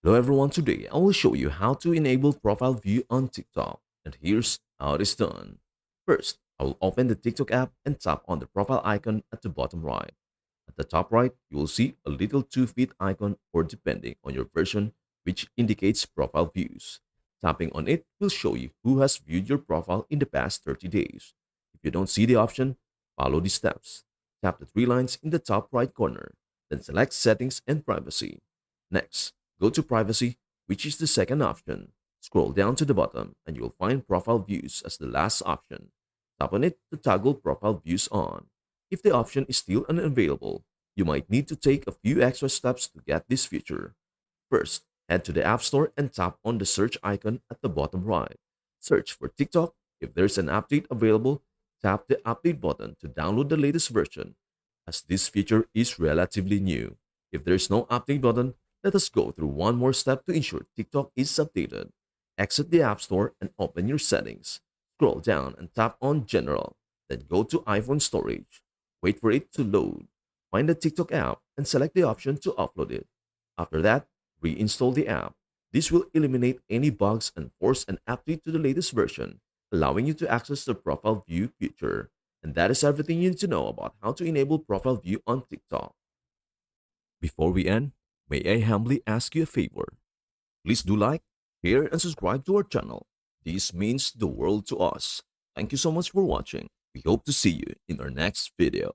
Hello everyone, today I will show you how to enable profile view on TikTok, and here's how it is done. First, I will open the TikTok app and tap on the profile icon at the bottom right. At the top right, you will see a little 2 feet icon, or depending on your version, which indicates profile views. Tapping on it will show you who has viewed your profile in the past 30 days. If you don't see the option, follow the steps. Tap the three lines in the top right corner, then select Settings and Privacy. Next, go to Privacy, which is the second option. Scroll down to the bottom and you'll find Profile Views as the last option. Tap on it to toggle Profile Views on. If the option is still unavailable, you might need to take a few extra steps to get this feature. First, head to the App Store and tap on the search icon at the bottom right. Search for TikTok. If there's an update available, tap the update button to download the latest version, as this feature is relatively new. If there's no update button, let us go through one more step to ensure TikTok is updated. Exit the App Store and open your settings. Scroll down and tap on General, then go to iPhone Storage. Wait for it to load. Find the TikTok app and select the option to upload it. After that, reinstall the app. This will eliminate any bugs and force an update to the latest version, allowing you to access the profile view feature. And that is everything you need to know about how to enable profile view on TikTok. Before we end, may I humbly ask you a favor? Please do like, share, and subscribe to our channel. This means the world to us. Thank you so much for watching. We hope to see you in our next video.